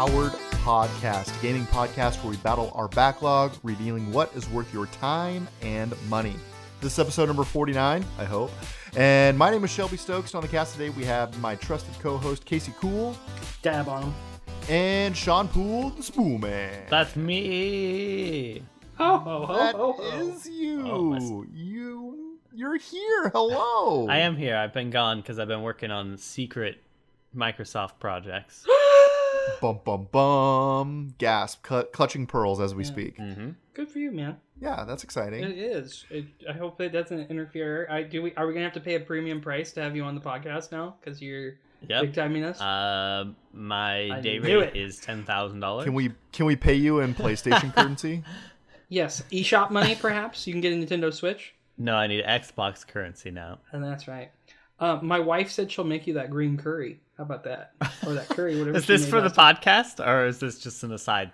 Underpowered podcast, a gaming podcast where we battle our backlog, revealing what is worth your time and money. This is episode number 49, I hope. And my name is Shelby Stokes. And on the cast today, we have my trusted co-host, Casey Cool. Dab on him. And Sean Poole, the Spool Man. That's me. That is you. You're here. Hello. I am here. I've been gone because I've been working on secret Microsoft projects. Bum, bum, bum. Gasp. Clutching pearls as we speak. Mm-hmm. Good for you, man. Yeah, that's exciting. It is. I hope it doesn't interfere. Are we going to have to pay a premium price to have you on the podcast now? Because you're big timing us? My day rate is $10,000. Can we pay you in PlayStation currency? Yes. eShop money, perhaps? You can get a Nintendo Switch? No, I need Xbox currency now. And that's right. My wife said she'll make you that green curry. How about that? Or that curry, whatever. Is this for the podcast, or is this just an aside?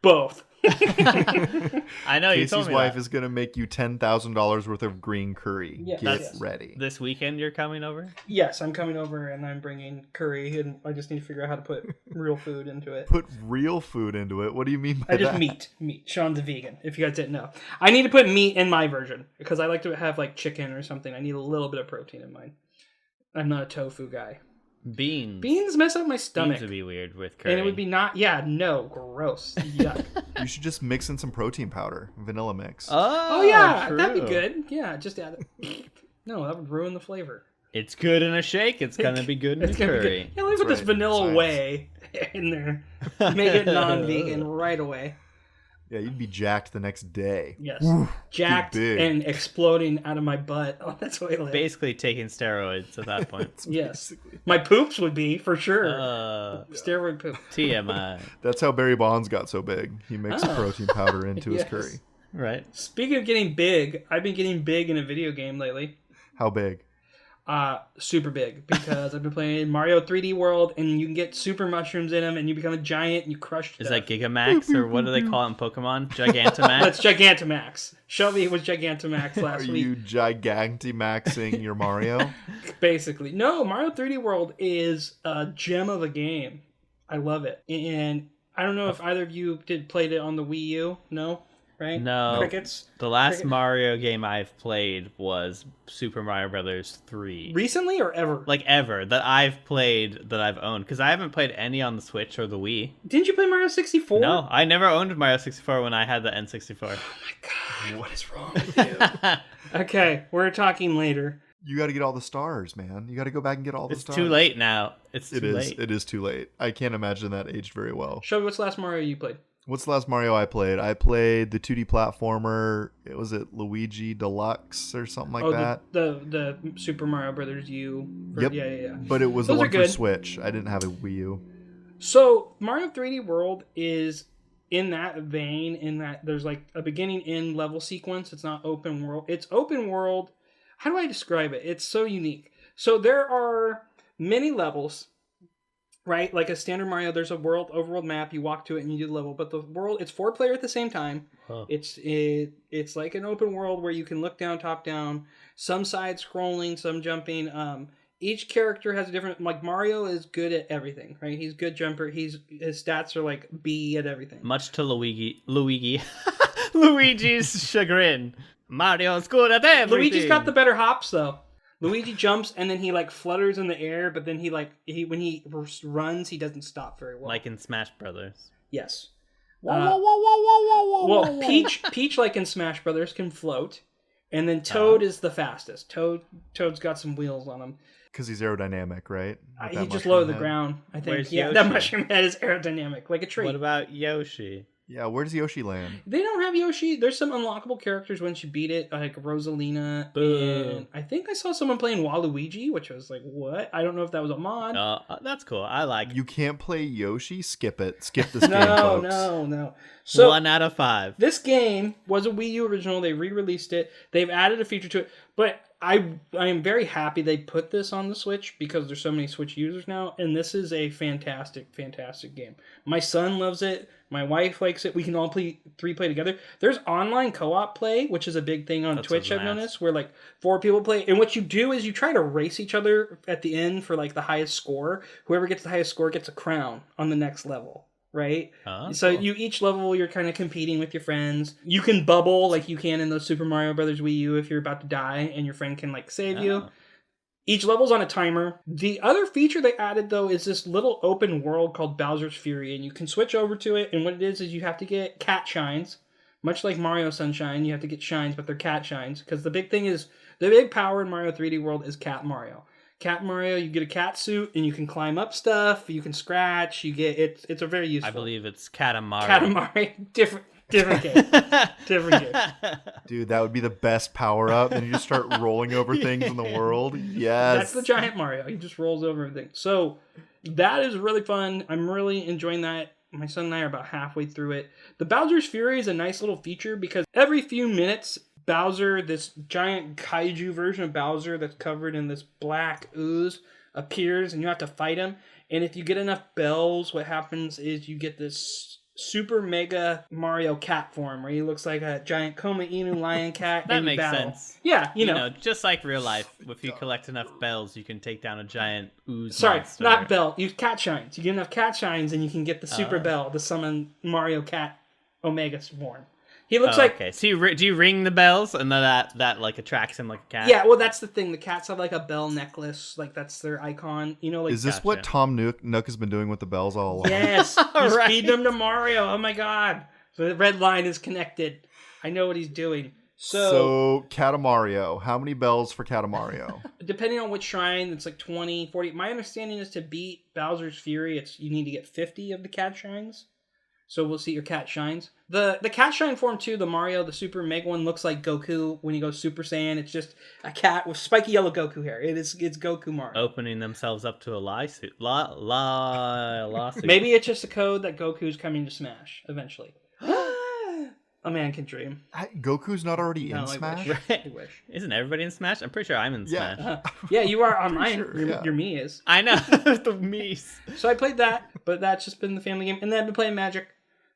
Both. I know you told Casey's me wife that. is going to make you $10,000 worth of green curry. Yes. Get ready. This weekend you're coming over? Yes, I'm coming over and I'm bringing curry, and I just need to figure out how to put real food into it. Put real food into it? What do you mean by I just that? meat. Sean's a vegan, if you guys didn't know. I need to put meat in my version, because I like to have like chicken or something. I need a little bit of protein in mine. I'm not a tofu guy. Beans mess up my stomach. Beans would be weird with curry. And it would be gross. Yuck. You should just mix in some protein powder, vanilla mix. Oh yeah, true. that'd be good. Yeah, just add it. No, that would ruin the flavor. It's good in a shake. It's gonna be good in a curry. Yeah, let me put this right. vanilla Science. whey in there. Make it non-vegan right away. Yeah, you'd be jacked the next day. Yes. Ooh, Jacked big. and exploding out of my butt. Oh, that's the way I live. Basically taking steroids at that point. Yes. My poops would be, for sure. Steroid poop. TMI. That's how Barry Bonds got so big. He mixed protein powder into his Yes. curry. Right. Speaking of getting big, I've been getting big in a video game lately. How big? Super big, because I've been playing Mario 3D World, and you can get super mushrooms in them, and you become a giant, and you crush Is stuff. that Gigamax, or what do they call it in Pokemon? Gigantamax? That's Gigantamax. Shelby was Gigantamax last Are week. you gigantimaxing your Mario? Basically. No, Mario 3D World is a gem of a game. I love it. And I don't know if either of you played it on the Wii U. No? Right? No. Crickets? The last Mario game I've played was Super Mario Brothers 3. Recently or ever? Like ever, that I've played, that I've owned. Because I haven't played any on the Switch or the Wii. Didn't you play Mario 64? No, I never owned Mario 64 when I had the N64. Oh my god, what is wrong with you? Okay, we're talking later. You got to get all the stars, man. You got to go back and get all the It's stars. too late now. It's too late. It is too late. I can't imagine that aged very well. Shelby, what's the last Mario you played? What's the last Mario I played? I played the 2D platformer. Was it Luigi Deluxe or something like that? The Super Mario Brothers U. Yep. Yeah. But it was Those the are one for good. Switch. I didn't have a Wii U. So Mario 3D World is in that vein, in that there's like a beginning end level sequence. It's not open world. It's open world. How do I describe it? It's so unique. So there are many levels. Right, like a standard Mario, there's a overworld map. You walk to it and you do the level. But the world, it's 4 player at the same time. Huh. It's like an open world where you can look down, top down. Some side scrolling, some jumping. Each character has a different. Like Mario is good at everything, right? He's a good jumper. His stats are like B at everything. Much to Luigi's chagrin. Mario's good at everything. Luigi's got the better hops though. Luigi jumps and then he like flutters in the air, but then when he runs, he doesn't stop very well. Like in Smash Brothers. Yes. Whoa. Well, Peach, like in Smash Brothers, can float, and then Toad is the fastest. Toad's got some wheels on him. Because he's aerodynamic, right? With He that just mushroom low to the head. ground, I think. Where's Yeah, Yoshi? that mushroom head is aerodynamic, like a tree. What about Yoshi? Yeah, where does Yoshi land? They don't have Yoshi. There's some unlockable characters once you beat it, like Rosalina. Boo. And I think I saw someone playing Waluigi, which was like, what? I don't know if that was a mod. That's cool. I like You can't play Yoshi? Skip it. Skip this game, No, folks. no. So 1 out of 5. this game was a Wii U original. They re-released it. They've added a feature to it. But I am very happy they put this on the Switch because there's so many Switch users now. And this is a fantastic, fantastic game. My son loves it. My wife likes it. We can all play together. There's online co-op play, which is a big thing on Twitch, I've noticed, where like 4 people play. And what you do is you try to race each other at the end for like the highest score. Whoever gets the highest score gets a crown on the next level. right? Oh, So cool. you each level, you're kind of competing with your friends. You can bubble like you can in those Super Mario Brothers Wii U if you're about to die and your friend can like save you. Oh. Each level's on a timer. The other feature they added though is this little open world called Bowser's Fury, and you can switch over to it. And what it is you have to get cat shines, much like Mario Sunshine. You have to get shines, but they're cat shines because the big thing is the big power in Mario 3D World is Cat Mario. Cat Mario, you get a cat suit and you can climb up stuff. You can scratch. You get it. It's a very useful. I believe it's Katamari. Katamari, different game, different game. Dude, that would be the best power up. And you just start rolling over things in the world. Yes. That's the giant Mario. He just rolls over everything. So that is really fun. I'm really enjoying that. My son and I are about halfway through it. The Bowser's Fury is a nice little feature because every few minutes, Bowser, this giant kaiju version of Bowser that's covered in this black ooze, appears and you have to fight him. And if you get enough bells, what happens is you get this super mega Mario cat form where he looks like a giant Koma Inu lion cat. That and you makes battle. sense. Yeah, you You know. know, just like real life, if you collect enough bells, you can take down a giant ooze Sorry, monster. not bell. Use cat shines. You get enough cat shines and you can get the super bell to summon Mario Cat Omega form. He looks like... Okay, so do you ring the bells and then that like attracts him like a cat? Yeah, well, that's the thing. The cats have like a bell necklace. Like, that's their icon. You know, like... Is this what Tom Nook has been doing with the bells all along? Yes! He's Right. feeding them to Mario. Oh my god. So the red line is connected. I know what he's doing. So Catamario. How many bells for Catamario? Depending on which shrine, it's like 20, 40. My understanding is to beat Bowser's Fury, you need to get 50 of the cat shines. So we'll see your cat shines. The cat shine form too, the Mario, the Super Mega one, looks like Goku when he goes Super Saiyan. It's just a cat with spiky yellow Goku hair. It's Goku Mario. Opening themselves up to a lawsuit. Lawsuit. Maybe it's just a code that Goku's coming to Smash eventually. A man can dream. Goku's not already in No, Smash? I wish. Isn't everybody in Smash? I'm pretty sure I'm in Smash. Yeah, you are on mine. sure, your, yeah. your me is. I know. The Mies. So I played that, but that's just been the family game. And then I've been playing Magic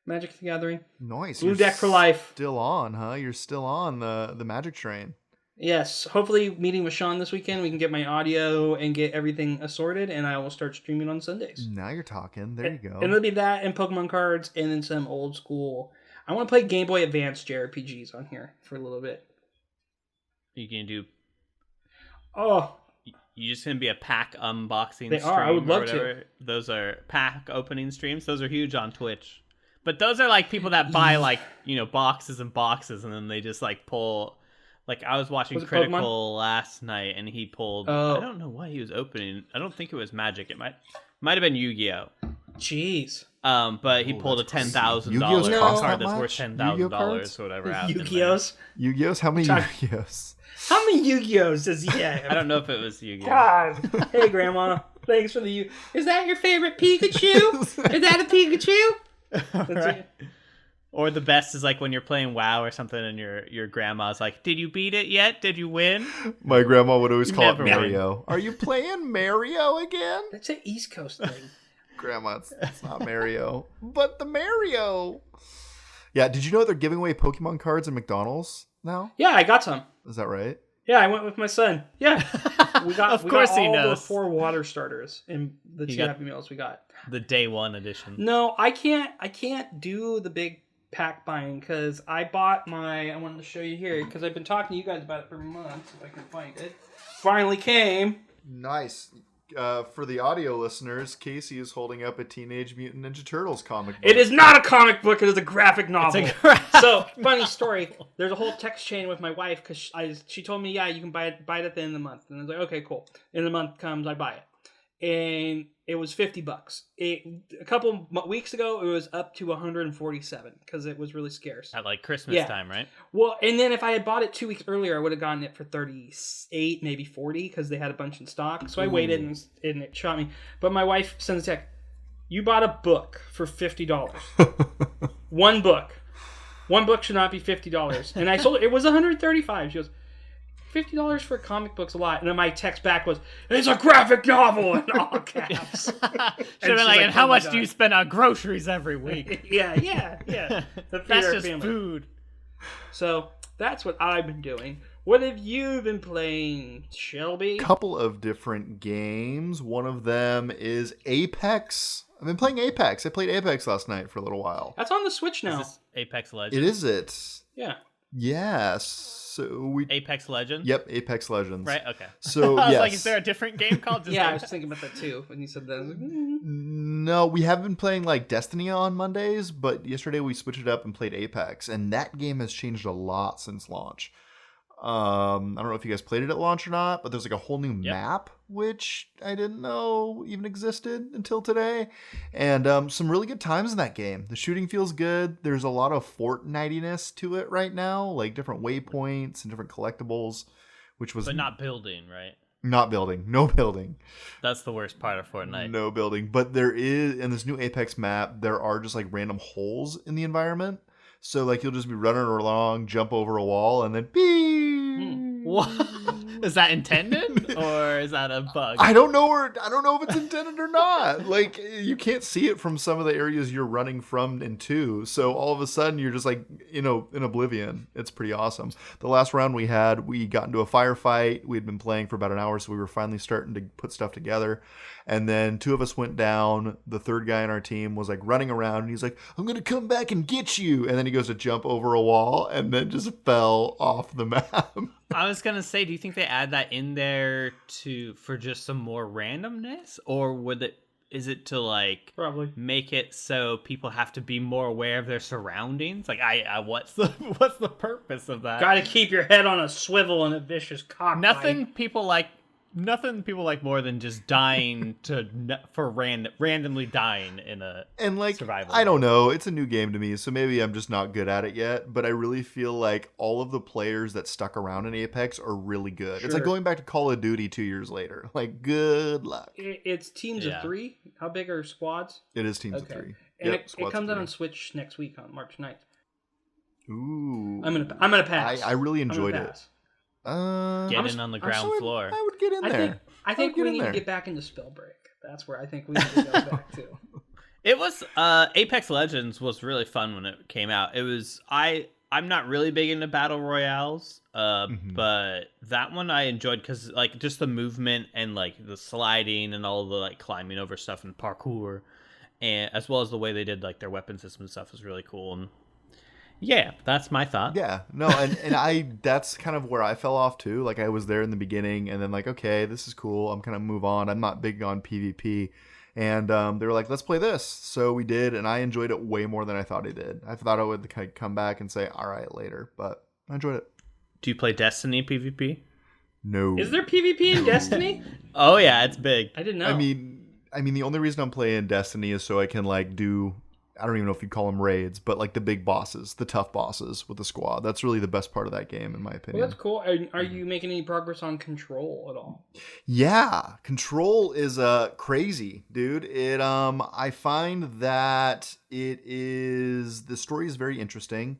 the Gathering. Nice. Blue You're deck for life. Still on, huh? You're still on the Magic train. Yes, hopefully meeting with Sean this weekend, we can get my audio and get everything assorted, and I will start streaming on Sundays. Now you're talking. There you go. And it'll be that and Pokemon cards, and then some old school. I want to play Game Boy Advance JRPGs on here for a little bit. You can do. Oh, You just gonna be a pack unboxing They stream are. I would or love to. whatever. Those are pack opening streams. Those are huge on Twitch. But those are like people that buy like, boxes and boxes and then they just like pull. Like I was watching Was it Critical last night and he pulled. Oh. I don't know what he was opening. I don't think it was Magic. It might have been Yu-Gi-Oh. jeez. But he pulled a that's $10,000 Yu-Gi-Ohs cost card that that's worth much? $10,000 Yu-Gi-Oh cards? or whatever. out in there. Yu-Gi-Ohs? Yu-Gi-Ohs? How many Talk- Yu-Gi-Ohs? How many Yu-Gi-Ohs does he have? I don't know if it was Yu-Gi-Oh. God. Hey, Grandma. Thanks for the Yu. Is that your favorite Pikachu? Is that a Pikachu? That's Right. it. Or the best is like when you're playing WoW or something and your grandma's like, "Did you beat it yet? Did you win?" My grandma would always call it Never win. Mario. Are you playing Mario again? That's an East Coast thing. Grandma, it's not Mario. But the Mario. Yeah, did you know they're giving away Pokemon cards at McDonald's now? Yeah, I got some. Is that right? Yeah, I went with my son. Yeah, we got. Of we course got he all knows. the 4 water starters and the You 2 got- Happy Meals we got. The day one edition. No, I can't do the big pack buying because I bought my. I wanted to show you here because I've been talking to you guys about it for months. If I can find it, finally came. Nice. For the audio listeners, Casey is holding up a Teenage Mutant Ninja Turtles comic book. It is not a comic book; it is a graphic novel. It's a graphic So funny story. There's a whole text chain with my wife because she told me, yeah, you can buy it at the end of the month, and I was like, okay, cool. End of the month comes, I buy it, and it was $50. A couple weeks ago, it was up to $147 because it was really scarce. At like Christmas Yeah. time, right? Well, and then if I had bought it 2 weeks earlier, I would have gotten it for 38, maybe 40, because they had a bunch in stock. So I waited, and it shot me. But my wife sends a text. You bought a book for $50. One book. One book should not be $50. And I told her it was $135. She goes, $50 for a comic book's a lot. And then my text back was, it's a graphic novel in all caps. Should have been she's like, like, and how "Oh my much God." do you spend on groceries every week? yeah. The That's feeder just family. food. So that's what I've been doing. What have you been playing, Shelby? Couple of different games. One of them is Apex. I've been playing Apex. I played Apex last night for a little while. That's on the Switch now. Is this Apex It Legends? is it. Yeah. Yes. So we. Apex Legends? Yep, Apex Legends. Right, okay. So I was yes. like, is there a different game called just Yeah, I Apex? was thinking about that too when you said that. I was like, No, we have been playing like Destiny on Mondays, but yesterday we switched it up and played Apex, and that game has changed a lot since launch. I don't know if you guys played it at launch or not, but there's like a whole new map, which I didn't know even existed until today. And some really good times in that game. The shooting feels good. There's a lot of Fortnite-iness to it right now, like different waypoints and different collectibles, which was But not building, right? not building. No building. That's the worst part of Fortnite. No building. But there is, in this new Apex map, there are just like random holes in the environment. So like you'll just be running along, jump over a wall, and then beep. What? Is that intended or is that a bug? I don't know if it's intended or not. Like you can't see it from some of the areas you're running from and to. So all of a sudden you're just like, in oblivion. It's pretty awesome. The last round we got into a firefight. We had been playing for about an hour, so we were finally starting to put stuff together. And then two of us went down. The third guy in our team was like running around and he's like, I'm going to come back and get you. And then he goes to jump over a wall and then just fell off the map. I was gonna say, do you think they add that in there for just some more randomness, or is it to like probably make it so people have to be more aware of their surroundings? Like, what's the purpose of that? got to keep your head on a swivel in a vicious cockfight. Nothing people like more than just dying randomly dying in a And like, survival I don't game. know. It's a new game to me, so maybe I'm just not good at it yet. But I really feel like all of the players that stuck around in Apex are really good. It's like Sure. going back to Call of Duty 2 years later. Like, good luck. It's teams Yeah. of 3. How big are squads? It is teams of Okay. 3. And Yep, it squads comes of out on 3. Switch next week on March 9th. Ooh. I'm gonna pass. I really I'm gonna enjoyed it. pass. Get in on the ground floor. I would get in there. I think get we in need there. to get back into Spellbreak. That's where I think we need to go back to. It was Apex Legends was really fun when it came out. It was I'm not really big into battle royales, but that one I enjoyed because like just the movement and like the sliding and all the like climbing over stuff and parkour, and as well as the way they did like their weapon system and stuff was really cool. And yeah, that's my thought. Yeah, no, and that's kind of where I fell off too. Like I was there in the beginning, and then like, okay, this is cool. I'm kind of move on. I'm not big on PvP, and they were like, let's play this. So we did, and I enjoyed it way more than I thought I did. I thought I would kind of come back and say, all right, later, but I enjoyed it. Do you play Destiny PvP? No, Is there PvP in Destiny? Oh yeah, it's big. I didn't know. I mean, the only reason I'm playing Destiny is so I can like do. I don't even know if you'd call them raids, but like the big bosses, the tough bosses with the squad. That's really the best part of that game, in my opinion. well, that's cool. Are you making any progress on Control at all? Yeah, Control is crazy, dude. It I find that the story is very interesting.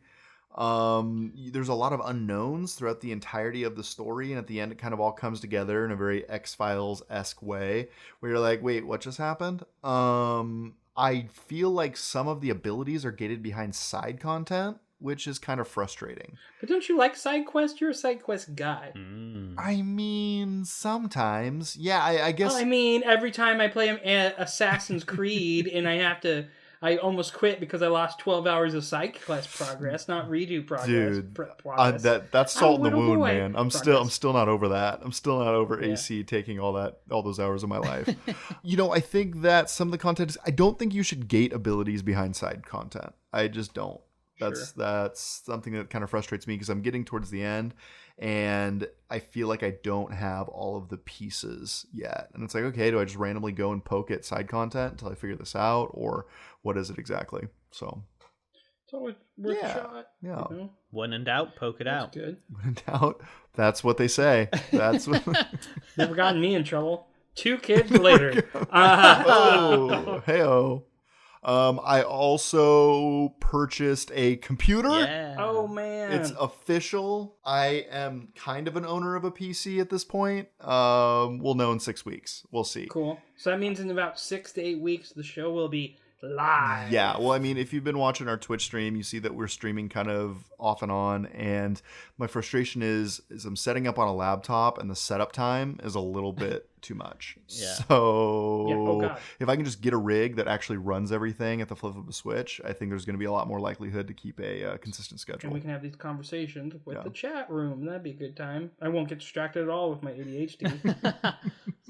There's a lot of unknowns throughout the entirety of the story, and at the end it kind of all comes together in a very X-Files-esque way, where you're like, wait, what just happened? I feel like some of the abilities are gated behind side content, which is kind of frustrating. But don't you like side quests? You're a side quest guy. I mean, sometimes. Yeah, I guess. Well, I mean, every time I play Assassin's Creed and I almost quit because I lost 12 hours of side quest progress, not redo progress. Dude, progress. that's salt in the Little wound, boy man. I'm progress. still not over that. I'm still not over Yeah. AC taking all those hours of my life. I think that some of the content I don't think you should gate abilities behind side content. I just don't. That's something that kind of frustrates me because I'm getting towards the end and I feel like I don't have all of the pieces yet. And it's like, okay, do I just randomly go and poke at side content until I figure this out, or what is it exactly? So It's always worth Yeah. a shot. yeah, You know? When in doubt, poke it That's out. good. when in doubt, that's what they say. That's what. Never gotten me in trouble. 2 kids later. Oh, hey-oh. I also purchased a computer. Yeah. Oh, man. It's official. I am kind of an owner of a PC at this point. We'll know in 6 weeks. We'll see. Cool. So that means in about 6 to 8 weeks, the show will be live. Yeah, well, I mean, if you've been watching our Twitch stream, you see that we're streaming kind of off and on, and my frustration is I'm setting up on a laptop, and the setup time is a little bit too much. Yeah. So God. if I can just get a rig that actually runs everything at the flip of a switch, I think there's going to be a lot more liklikelihood to keep a consistent schedule. And we can have these conversations with the chat room. That'd be a good time. I won't get distracted at all with my ADHD.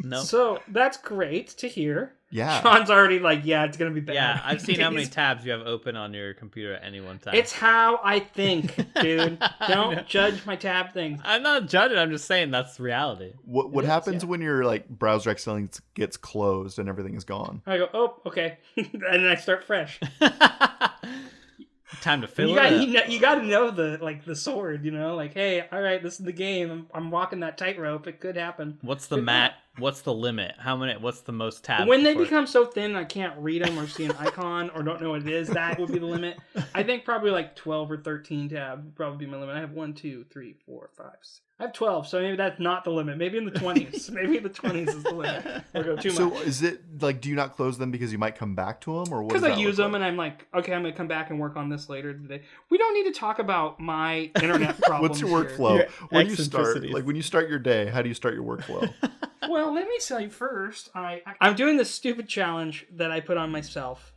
No. So that's great to hear. Yeah. Sean's already like, yeah, it's going to be bad. Yeah, I've seen how many tabs you have open on your computer at any one time. It's how I think, dude. Don't judge my tab things. I'm not judging. I'm just saying that's reality. What happens when your like browser accidentally gets closed and everything is gone? I go, oh, okay. And then I start fresh. Time to fill You it up. got to know the sword, like, hey, all right, this is the game. I'm walking that tightrope. It could happen. What's the What's the limit? What's the most tabs? When they become so thin I can't read them or see an icon or don't know what it is, that would be the limit. I think probably like 12 or 13 tabs would probably be my limit. I have 1, 2, 3, 4, 5, 6. I have 12, so maybe that's not the limit. Maybe in the 20s. Maybe the 20s is the limit. Or go too much. So is it like, do you not close them because you might come back to them, or what? Because I use them and I'm like, okay, I'm going to come back and work on this later today. We don't need to talk about my internet problems. What's your workflow? Your When do you start? eccentricities. Like when you start your day, how do you start your workflow? Well, let me tell you first. I'm doing this stupid challenge that I put on myself,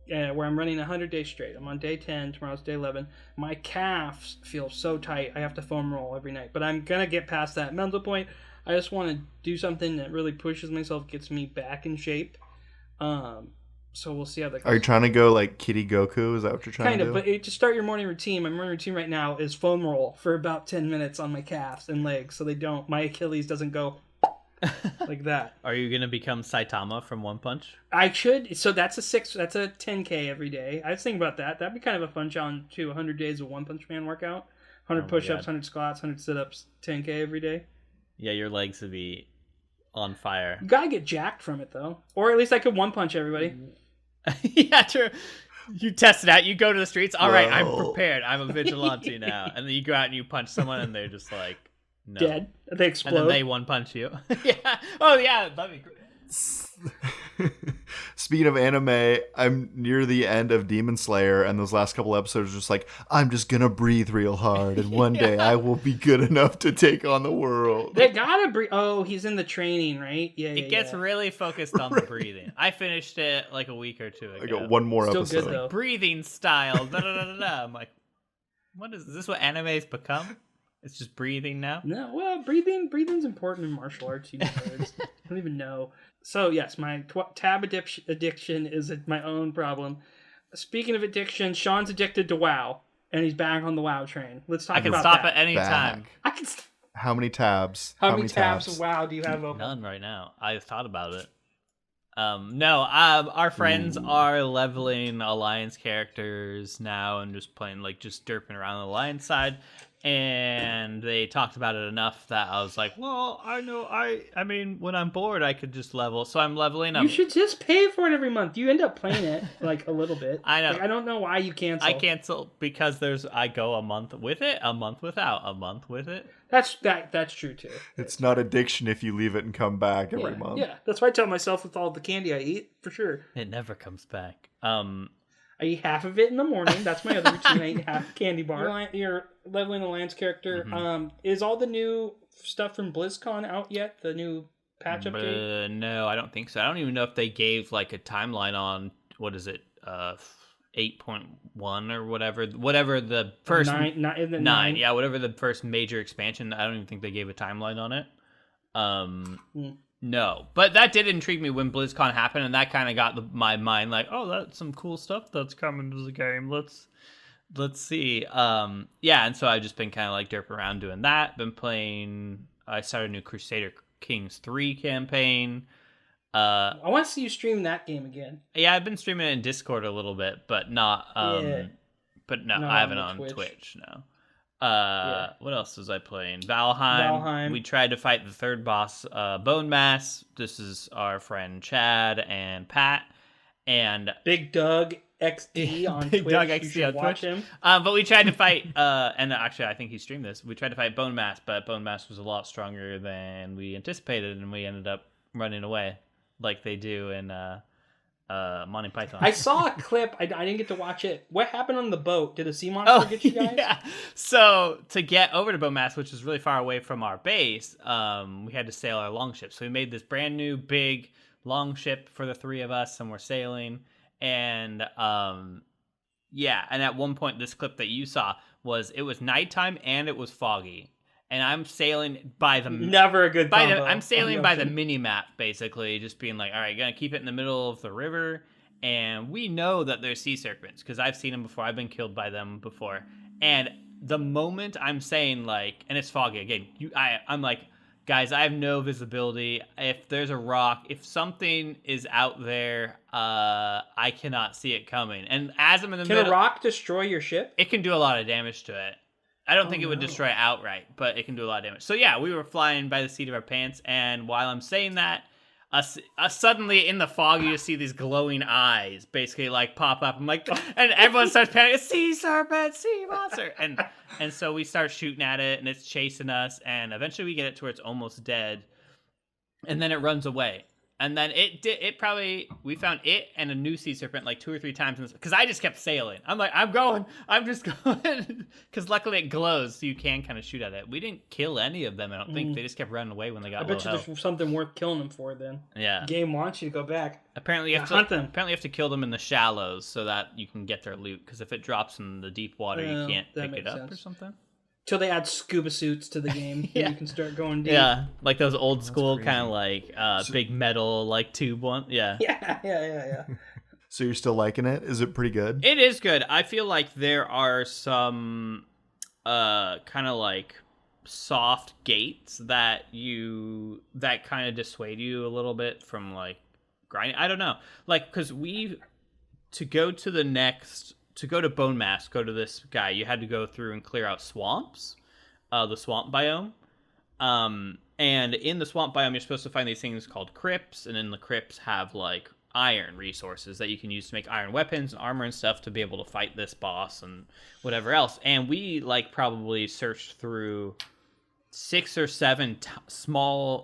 where I'm running 100 days straight. I'm on day 10. Tomorrow's day 11. My calves feel so tight. I have to foam roll every night. But I'm gonna get past that mental point. I just want to do something that really pushes myself, gets me back in shape. So we'll see how that goes. Are you trying to go like Kitty Goku? Is that what you're trying to do? But to start your morning routine, my morning routine right now is foam roll for about 10 minutes on my calves and legs, so my Achilles doesn't go like that. Are you gonna become Saitama from One Punch? I should. So that's a 10K every day. I was thinking about that. That'd be kind of a fun challenge too. 100 days of One Punch Man workout, 100 push-ups, 100 squats, 100 sit-ups, 10K every day. Yeah, your legs would be on fire. You gotta get jacked from it though, or at least I could one punch everybody. Yeah, true. You test it out. You go to the streets. All right, I'm Whoa. prepared. I'm a vigilante now. And then you go out and you punch someone, and they're just like, no. Dead. They explode. And then they one punch you. Yeah. Oh yeah, that'd be great. Speaking of anime, I'm near the end of Demon Slayer, and those last couple episodes are just like, I'm just gonna breathe real hard, and one day I will be good enough to take on the world. They gotta breathe. Oh, he's in the training, right? Yeah. It gets really focused on the breathing. I finished it like a week or two ago. I got one more Still episode. good, though. Breathing style. Da, da, da, da, da. I'm like, is this what anime's become? It's just breathing now? No, well, breathing's important in martial arts. You nerds. I don't even know. So yes, my tab addiction is my own problem. Speaking of addiction, Sean's addicted to WoW, and he's back on the WoW train. Let's talk I can about stop that. at any time. I can. How many tabs? How many tabs of WoW do you have open? None right now. I thought about it. Our friends are leveling Alliance characters now and just playing, like, just derping around the Alliance side. And they talked about it enough that I was like, well, I mean, when I'm bored, I could just level. So I'm leveling up. You should just pay for it every month. You end up playing it, like, a little bit. I know. Like, I don't know why you cancel. I cancel because I go a month with it, a month without, a month with it. That's true, too. It's not addiction if you leave it and come back every month. Yeah, that's what I tell myself with all the candy I eat, for sure. It never comes back. I eat half of it in the morning. That's my other routine. I eat half a candy bar. You're leveling the Lance character. Mm-hmm. Is all the new stuff from BlizzCon out yet? The new patch update? No, I don't think so. I don't even know if they gave like a timeline on, what is it, 8.1 or whatever the first nine. Yeah, whatever the first major expansion. I don't even think they gave a timeline on it. No, but that did intrigue me when BlizzCon happened, and that kind of got my mind like, oh, that's some cool stuff that's coming to the game. Let's see. Yeah, and so I've just been kind of like derping around doing that. Been playing. I started a new Crusader Kings 3 campaign. I want to see you stream that game again. Yeah, I've been streaming it in Discord a little bit, but not. But no, I haven't on Twitch. No. What else was I playing? Valheim. We tried to fight the third boss, Bone Mass. This is our friend Chad and Pat and Big Doug XD on Big Twitch. Doug You XD should on watch Twitch. him. But we tried to fight, and actually I think he streamed this. We tried to fight Bone Mass, but Bone Mass was a lot stronger than we anticipated, and we ended up running away like they do in Monty Python. I saw a clip. I didn't get to watch it. What happened on the boat? Did a sea monster get you guys? Yeah. So to get over to Bowmass, which is really far away from our base, we had to sail our longship. So we made this brand new big longship for the three of us, and we're sailing. And and at one point, this clip that you saw was nighttime and it was foggy. And I'm sailing by the never a good combo. I'm sailing by the mini map, basically, just being like, all right, gonna keep it in the middle of the river, and we know that there's sea serpents because I've seen them before. I've been killed by them before. And the moment I'm saying like, and it's foggy again, I'm like, guys, I have no visibility. If there's a rock, if something is out there, I cannot see it coming. And as I'm in the middle, can a rock destroy your ship? It can do a lot of damage to it. I don't think it would destroy it outright, but it can do a lot of damage. So yeah, we were flying by the seat of our pants, and while I'm saying that, suddenly in the fog, you just see these glowing eyes basically like pop up. I'm like, and everyone starts panicking, sea serpent, sea monster. And so we start shooting at it, and it's chasing us, and eventually we get it to where it's almost dead, and then it runs away. And then we found it and a new sea serpent like 2 or 3 times because I just kept sailing. I'm like, I'm just going because luckily it glows so you can kind of shoot at it. We didn't kill any of them. I don't think they just kept running away when they got low health. I bet you there's something worth killing them for then. Yeah. Game wants you to go back. Apparently you have to hunt them. Apparently you have to kill them in the shallows so that you can get their loot because if it drops in the deep water, you can't pick it up or something. Till they add scuba suits to the game, and you can start going deep. Yeah, like those old school kind of like big metal like tube one. Yeah. Yeah. So you're still liking it? Is it pretty good? It is good. I feel like there are some kind of like soft gates that kind of dissuade you a little bit from like grinding. I don't know, like because to go to Bone Mass, go to this guy, you had to go through and clear out swamps, the swamp biome. And in the swamp biome, you're supposed to find these things called crypts, and then the crypts have like iron resources that you can use to make iron weapons and armor and stuff to be able to fight this boss and whatever else. And we like probably searched through 6 or 7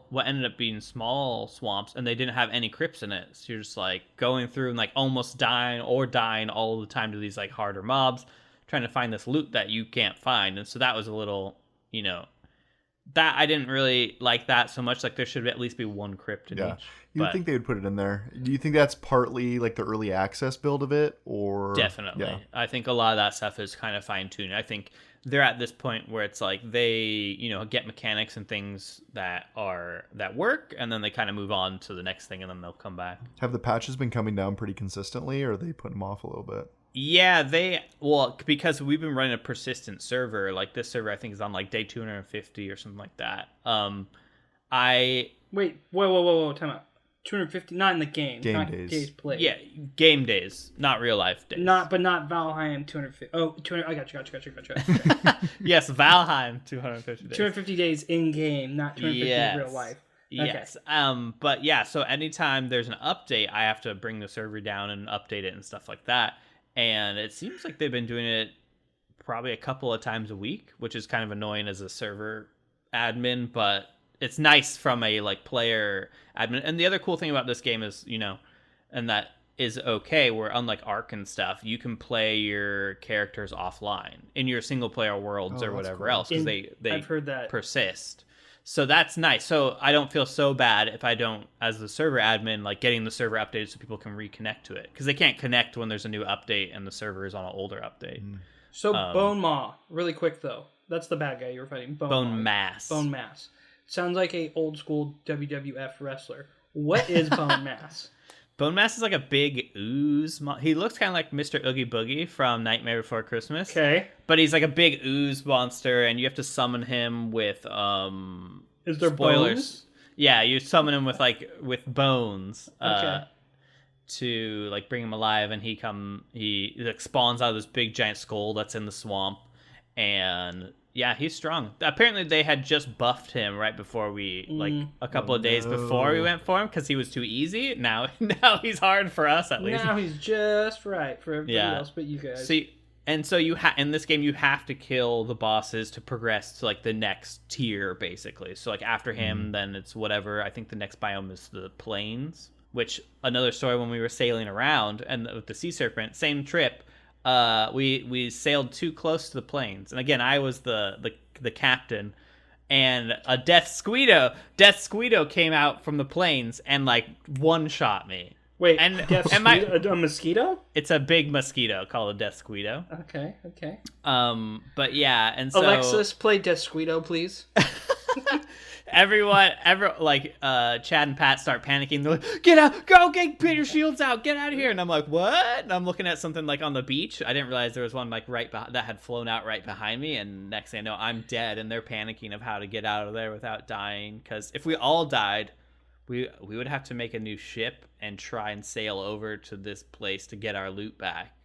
what ended up being small swamps, and they didn't have any crypts in it. So you're just like going through and like almost dying all the time to these like harder mobs, trying to find this loot that you can't find. And so that was a little, that I didn't really like that so much. Like there should at least be one crypt in each. You would think they would put it in there. Do you think that's partly like the early access build of it, or definitely? Yeah. I think a lot of that stuff is kind of fine tuned. I think they're at this point where it's like they, get mechanics and things that work, and then they kind of move on to the next thing, and then they'll come back. Have the patches been coming down pretty consistently, or are they putting them off a little bit? Yeah, because we've been running a persistent server. Like this server, I think is on like day 250 or something like that. Wait, whoa, time out. 250, not in the game. Game not days played. Yeah, game days, not real life days. Not Valheim 250. Oh, 200. I got you. Yes, Valheim 250 days. 250 days in game, not 250 in real life. Yes. Okay. But yeah, so anytime there's an update, I have to bring the server down and update it and stuff like that. And it seems like they've been doing it probably a couple of times a week, which is kind of annoying as a server admin, but it's nice from a like player admin. And the other cool thing about this game is, and that is okay, where unlike Ark and stuff, you can play your characters offline in your single player worlds or whatever else, because they I've heard that persist. So that's nice. So I don't feel so bad if I don't, as the server admin, like getting the server updated so people can reconnect to it, because they can't connect when there's a new update and the server is on an older update. So Bone Maw, really quick though, that's the bad guy you were fighting. Bone Mass. Bone Mass. Sounds like a old school WWF wrestler. What is Bone Mass? Bone Mass is like a big ooze. He looks kind of like Mr. Oogie Boogie from Nightmare Before Christmas. Okay. But he's like a big ooze monster, and you have to summon him with Is there spoilers? bones? Yeah, you summon him with bones. Okay. To like bring him alive, and he like spawns out of this big giant skull that's in the swamp, and yeah, he's strong. Apparently, they had just buffed him right before we, like, a couple of days before we went for him, because he was too easy. Now he's hard for us, at least. Now he's just right for everybody else but you guys. So in this game, you have to kill the bosses to progress to, like, the next tier, basically. So, like, after him, then it's whatever. I think the next biome is the plains. which another story when we were sailing around and with the Sea Serpent, same trip. We sailed too close to the planes, and again, I was the captain, and a Death Squeedo came out from the planes and like one shot me. Wait, and a mosquito? It's a big mosquito called a Death Squeedo. Okay. But yeah, and so Alexis, play Death Squeedo, please. Chad and Pat start panicking. They're like, "Get out! Go get your shields out! Get out of here!" And I'm like, "What?" And I'm looking at something like on the beach. I didn't realize there was one like that had flown out right behind me. And next thing I know, I'm dead, and they're panicking of how to get out of there without dying. Because if we all died, we would have to make a new ship and try and sail over to this place to get our loot back.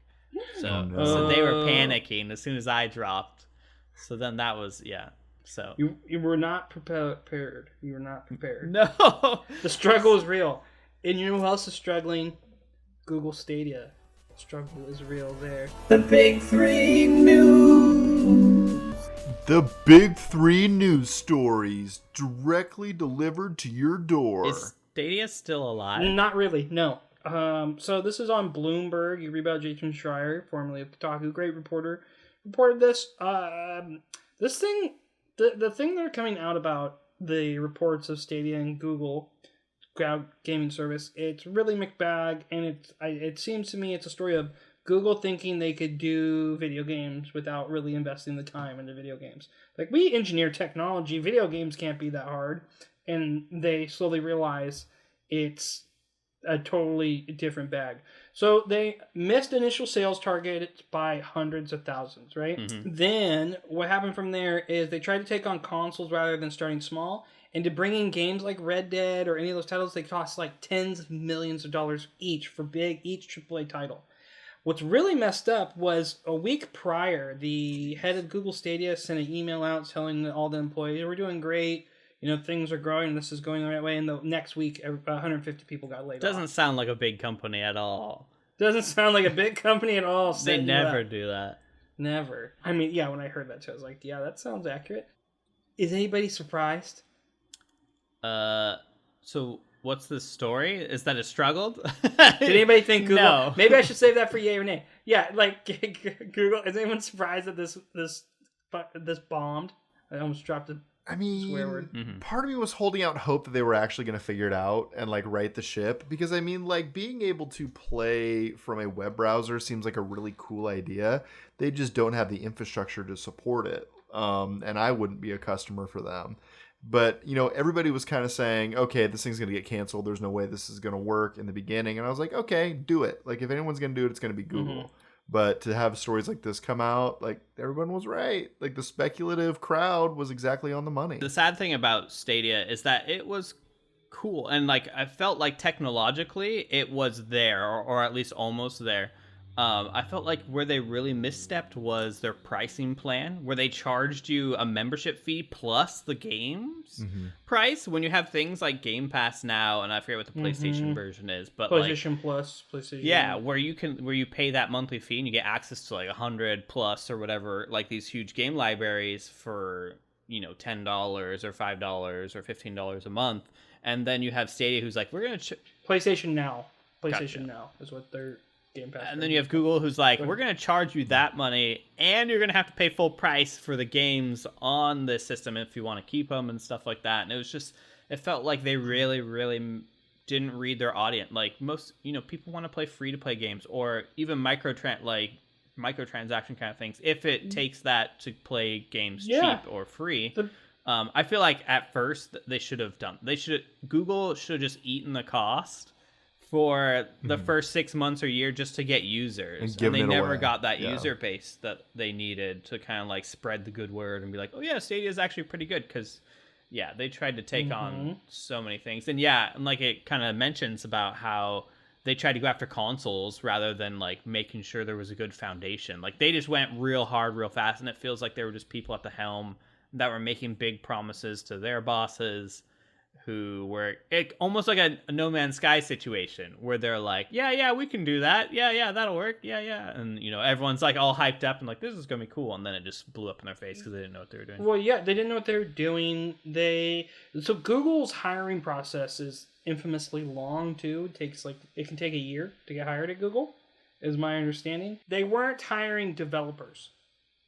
So they were panicking as soon as I dropped. So then that was So you were not prepared. You were not prepared. No, the struggle is real, and you know who else is struggling? Google Stadia. The struggle is real there. The big three news. The big three news stories directly delivered to your door. Is Stadia still alive? Not really. No. So this is on Bloomberg. You read about Jason Schreier, formerly of Kotaku, great reporter, reported this. This thing. The thing they're coming out about the reports of Stadia and Google cloud gaming service, it's really mixed bag, and it seems to me it's a story of Google thinking they could do video games without really investing the time into video games. Like, we engineer technology, video games can't be that hard, and they slowly realize it's a totally different bag. So they missed initial sales target by hundreds of thousands, right? Mm-hmm. Then what happened from there is they tried to take on consoles rather than starting small, and to bring in games like Red Dead or any of those titles, they cost like tens of millions of dollars each for each AAA title. What's really messed up was a week prior, the head of Google Stadia sent an email out telling all the employees, "We're doing great. Things are growing. This is going the right way." And the next week, 150 people got laid off. Doesn't sound like a big company at all. Doesn't sound like a big company at all. They never do that. Never. I mean, yeah, when I heard that too, I was like, yeah, that sounds accurate. Is anybody surprised? So what's the story? Is that it struggled? Did anybody think Google? No. Maybe I should save that for yay or nay. Yeah, like Google. Is anyone surprised that this bombed? I almost dropped a swear word. Mm-hmm. Part of me was holding out hope that they were actually going to figure it out and like right the ship, because I mean, like, being able to play from a web browser seems like a really cool idea. They just don't have the infrastructure to support it, and I wouldn't be a customer for them. But everybody was kind of saying, okay, this thing's going to get canceled, there's no way this is going to work in the beginning, and I was like, okay, do it. Like, if anyone's going to do it, it's going to be Google. Mm-hmm. But to have stories like this come out, like, everyone was right. Like, the speculative crowd was exactly on the money. The sad thing about Stadia is that it was cool. And, like, I felt like technologically it was there, or at least almost there. I felt like where they really misstepped was their pricing plan, where they charged you a membership fee plus the games price. When you have things like Game Pass now, and I forget what the PlayStation version is, but PlayStation Plus, PlayStation. Yeah, where you pay that monthly fee and you get access to like 100 plus or whatever, like these huge game libraries for $10 or $5 or $15 a month, and then you have Stadia, who's like, we're gonna PlayStation Now. Gotcha. Now is what they're. Game Pass. And then you have Google, who's like, we're going to charge you that money, and you're going to have to pay full price for the games on this system if you want to keep them and stuff like that. And it felt like they really, really didn't read their audience. Like, most, people want to play free-to-play games, or even microtransaction kind of things, if it takes that to play games cheap or free. I feel like at first Google should have just eaten the cost for the first 6 months or year just to get users, and they never got that user base that they needed to kind of like spread the good word and be like, oh yeah, Stadia is actually pretty good, because they tried to take on so many things, and like it kind of mentions about how they tried to go after consoles rather than like making sure there was a good foundation. Like, they just went real hard real fast, and it feels like there were just people at the helm that were making big promises to their bosses who were almost like a No Man's Sky situation where they're like, yeah, we can do that. Yeah, that'll work. Yeah. And, everyone's like all hyped up and like, this is going to be cool. And then it just blew up in their face because they didn't know what they were doing. Well, yeah, they didn't know what they were doing. So Google's hiring process is infamously long too. It can take a year to get hired at Google, is my understanding. They weren't hiring developers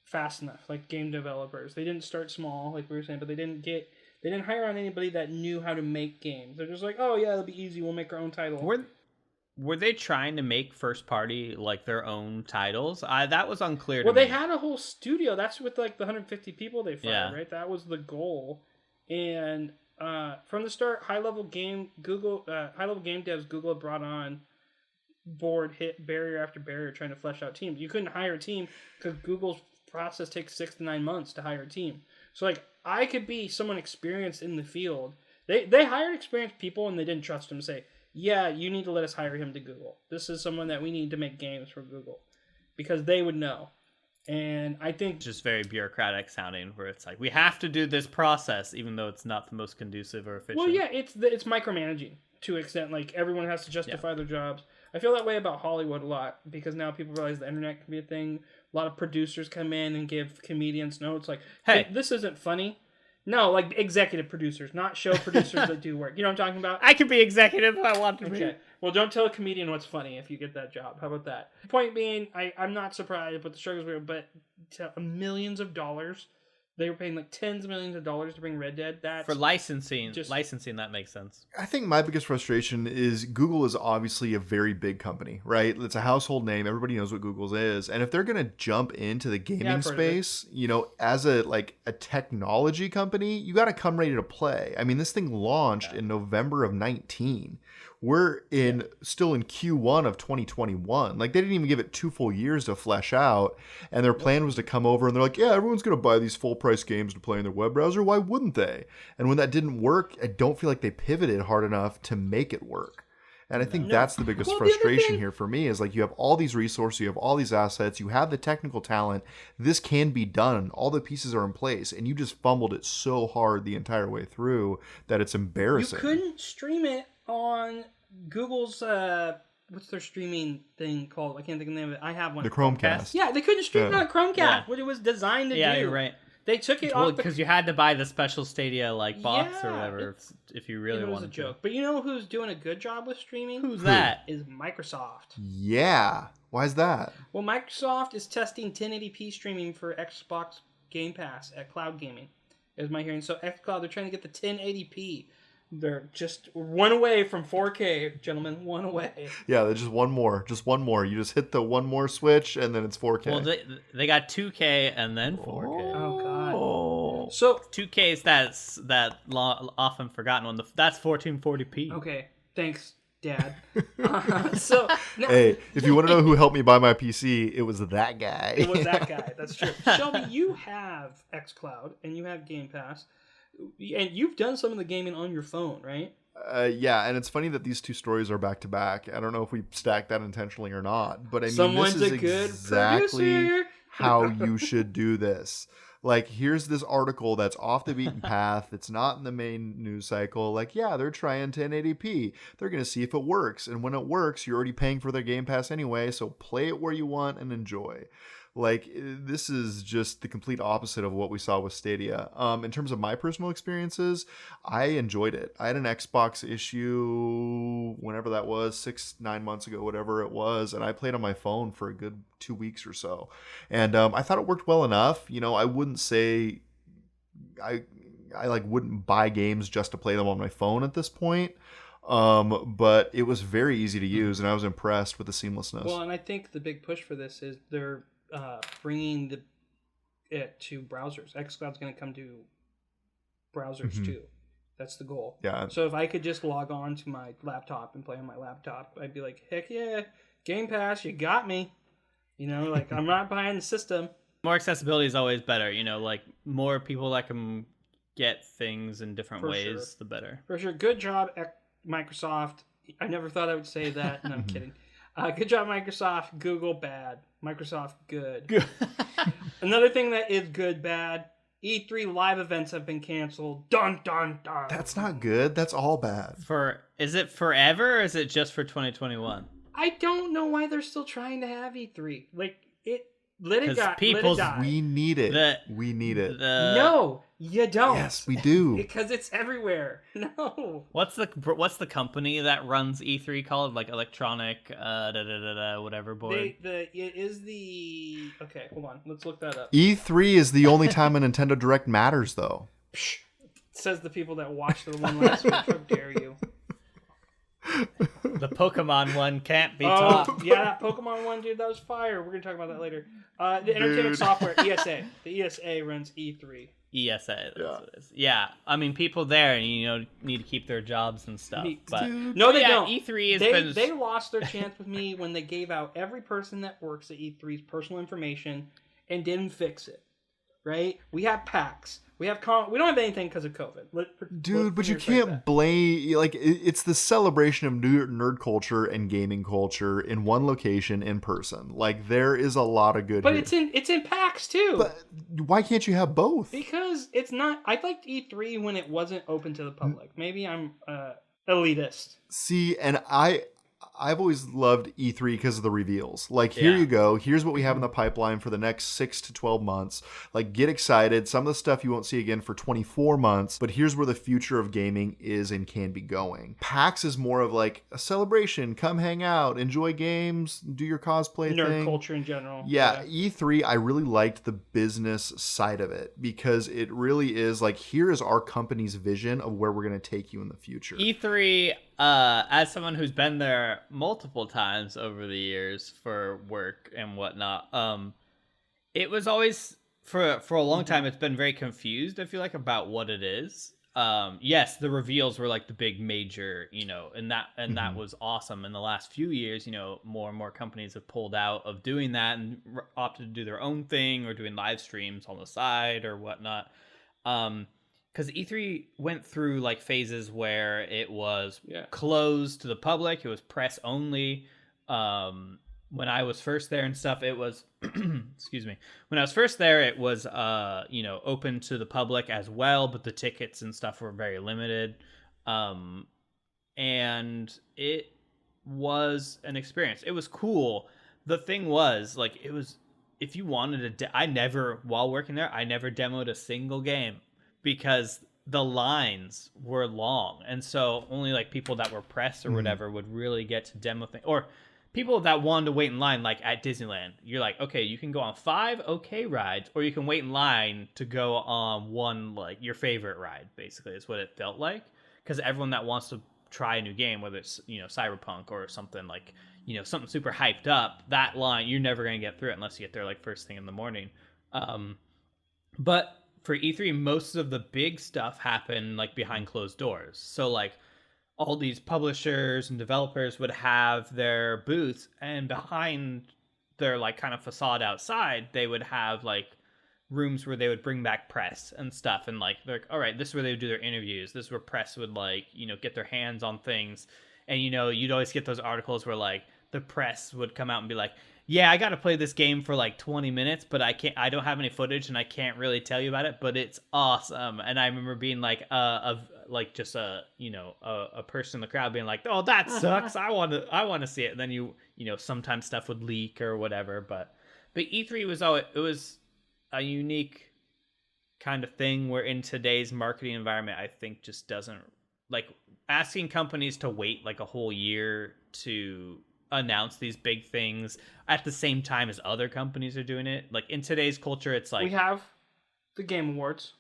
fast enough, like game developers. They didn't start small, like we were saying, but they didn't hire on anybody that knew how to make games. They're just like, oh yeah, it'll be easy. We'll make our own title. Were they trying to make first party like their own titles? That was unclear to me. Well, they had a whole studio. That's with like the 150 people they fired, right? That was the goal. And from the start, high level game devs Google had brought on board, hit barrier after barrier trying to flesh out teams. You couldn't hire a team because Google's process takes 6 to 9 months to hire a team. So like I could be someone experienced in the field. They hired experienced people and they didn't trust them to say, yeah, you need to let us hire him to Google. This is someone that we need to make games for Google. Because they would know. And I think just very bureaucratic sounding where it's like we have to do this process even though it's not the most conducive or efficient. Well, yeah, it's micromanaging to an extent. Like everyone has to justify their jobs. I feel that way about Hollywood a lot because now people realize the internet can be a thing. A lot of producers come in and give comedians notes like, hey, this isn't funny. No, like executive producers, not show producers that do work. You know what I'm talking about? I can be executive if I want to be. Well, don't tell a comedian what's funny if you get that job. How about that? Point being, I'm not surprised with the struggles we were, but millions of dollars. They were paying like tens of millions of dollars to bring Red Dead. That's for licensing. Licensing, that makes sense. I think my biggest frustration is Google is obviously a very big company, right? It's a household name. Everybody knows what Google's is. And if they're going to jump into the gaming space, as a technology company, you got to come ready to play. I mean, this thing launched in November of 19. We're still in Q1 of 2021. Like, they didn't even give it 2 full years to flesh out. And their plan was to come over and they're like, yeah, everyone's going to buy these full price games to play in their web browser. Why wouldn't they? And when that didn't work, I don't feel like they pivoted hard enough to make it work. And I think that's the biggest frustration here for me is like you have all these resources, you have all these assets, you have the technical talent. This can be done. All the pieces are in place. And you just fumbled it so hard the entire way through that it's embarrassing. You couldn't stream it on Google's what's their streaming thing called? I can't think of the name of it. I have one. The Chromecast. Yeah, they couldn't stream it on Chromecast. What it was designed to do. Yeah, you're right. They took it off because you had to buy the special Stadia box or whatever if you really wanted to. It was a joke. But you know who's doing a good job with streaming? Who's that? Is Microsoft. Yeah. Why is that? Well, Microsoft is testing 1080p streaming for Xbox Game Pass at Cloud Gaming, is my hearing. So xCloud, they're trying to get the 1080p. They're just one away from 4K, gentlemen. One away. Yeah, they're just one more. Just one more. You just hit the one more switch, and then it's 4K. Well, they got 2K and then 4K. Oh God. So 2K is that often forgotten one. That's 1440p. Okay, thanks, Dad. Hey, if you want to know who helped me buy my PC, it was that guy. It was that guy. That's true. Shelby, you have xCloud and you have Game Pass. And you've done some of the gaming on your phone, right? Yeah, and it's funny that these two stories are back to back. I don't know if we stacked that intentionally or not, but I mean, Someone's this is a good exactly producer. how you should do this. Like, here's this article that's off the beaten path. It's not in the main news cycle. Like, yeah, they're trying 1080p. They're going to see if it works. And when it works, you're already paying for their Game Pass anyway, so play it where you want and enjoy. Like, this is just the complete opposite of what we saw with Stadia. In terms of my personal experiences, I enjoyed it. I had an Xbox issue whenever that was, 6-9 months ago, whatever it was, and I played on my phone for a good 2 weeks or so. And I thought it worked well enough. I wouldn't say I wouldn't buy games just to play them on my phone at this point. But it was very easy to use, and I was impressed with the seamlessness. Well, and I think the big push for this is they're bringing it to browsers. xCloud's going to come to browsers too. That's the goal. Yeah. So if I could just log on to my laptop and play on my laptop, I'd be like, heck yeah, Game Pass, you got me. I'm not buying the system. More accessibility is always better. Like more people that can get things in different ways, the better. For sure. Good job, Microsoft. I never thought I would say that. No, I'm kidding. Good job, Microsoft. Google, bad. Microsoft, good. Another thing that is good, bad, E3 live events have been canceled. Dun dun dun. That's not good. That's all bad. Is it forever or is it just for 2021? I don't know why they're still trying to have E3. Like it. Let it die. We need it. We need it. No, you don't. Yes, we do. Because it's everywhere. No. What's the company that runs E3 called? Like Electronic whatever board. Okay, hold on. Let's look that up. E3 is the only time a Nintendo Direct matters, though. Psh, says the people that watched the one last week. How dare you? The Pokemon one can't be topped. Yeah, that Pokemon one, dude, that was fire. We're gonna talk about that later. The Entertainment Software, ESA. The ESA runs E3. ESA. That's what it is. Yeah, I mean, people there, need to keep their jobs and stuff. But no, they don't. E3 they lost their chance with me when they gave out every person that works at E3's personal information and didn't fix it. Right? We have PAX. We don't have anything because of COVID. Dude, but you can't blame... Like, it's the celebration of nerd culture and gaming culture in one location in person. Like, there is a lot of good... But it's in PAX, too. But why can't you have both? Because it's not... I liked E3 when it wasn't open to the public. Maybe I'm elitist. See, and I've always loved E3 because of the reveals. Like, here you go. Here's what we have in the pipeline for the next 6 to 12 months. Like, get excited. Some of the stuff you won't see again for 24 months, but here's where the future of gaming is and can be going. PAX is more of like a celebration. Come hang out, enjoy games, do your cosplay thing. Nerd culture in general. Yeah, E3, I really liked the business side of it because it really is like, here is our company's vision of where we're going to take you in the future. E3, as someone who's been there multiple times over the years for work and whatnot, it was always for a long time it's been very confused, I feel like, about what it is. Yes, the reveals were like the big major, and that was awesome. In the last few years, more and more companies have pulled out of doing that and opted to do their own thing or doing live streams on the side or whatnot. Because E3 went through like phases where it was closed to the public. It was press only. When I was first there and stuff, it was, excuse me. When I was first there, it was, open to the public as well, but the tickets and stuff were very limited. And it was an experience. It was cool. The thing was, like, it was, if you wanted to, while working there, I never demoed a single game. Because the lines were long, and so only like people that were press or whatever would really get to demo things, or people that wanted to wait in line. Like at Disneyland, you're like, okay, you can go on 5 okay rides, or you can wait in line to go on one, like your favorite ride. Basically, is what it felt like, because everyone that wants to try a new game, whether it's Cyberpunk or something like something super hyped up, that line you're never gonna get through it unless you get there like first thing in the morning. But for E3, most of the big stuff happened like behind closed doors. So like all these publishers and developers would have their booths, and behind their like kind of facade outside, they would have like rooms where they would bring back press and stuff. And like, they're like, all right, this is where they would do their interviews. This is where press would like, get their hands on things. And, you'd always get those articles where like the press would come out and be like, yeah, I got to play this game for like 20 minutes, but I don't have any footage and I can't really tell you about it, but it's awesome. And I remember being like, a person in the crowd being like, oh, that sucks. I want to see it. And then sometimes stuff would leak or whatever, but E3 was a unique kind of thing where in today's marketing environment, I think just doesn't, like, asking companies to wait like a whole year to announce these big things at the same time as other companies are doing it. Like in today's culture, it's like, we have the Game Awards,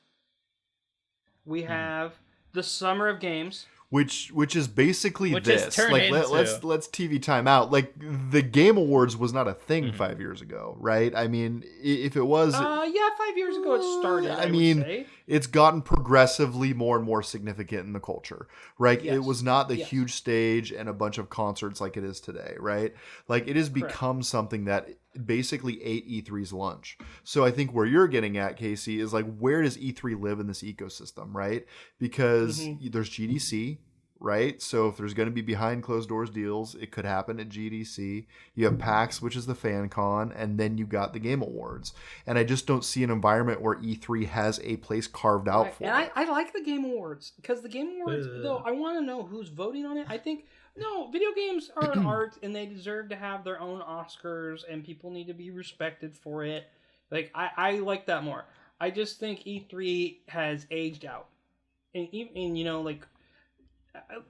we have the Summer of Games, which is basically which this. Like let's TV time out. Like the Game Awards was not a thing 5 years ago, right? I mean, if it was, 5 years ago it started. I mean, would say. It's gotten progressively more and more significant in the culture, right? Yes. It was not the huge stage and a bunch of concerts like it is today, right? Like it has become something that basically ate E3's lunch. So I think where you're getting at, Casey, is like, where does E3 live in this ecosystem, right? Because there's GDC, right? So if there's going to be behind closed doors deals, it could happen at GDC. You have PAX, which is the fan con, and then you got the Game Awards. And I just don't see an environment where E3 has a place carved out for and it. I like the Game Awards because the Game Awards, though, I want to know who's voting on it. I think, no, video games are an art and they deserve to have their own Oscars and people need to be respected for it. Like, I like that more. I just think E3 has aged out. And you know, like,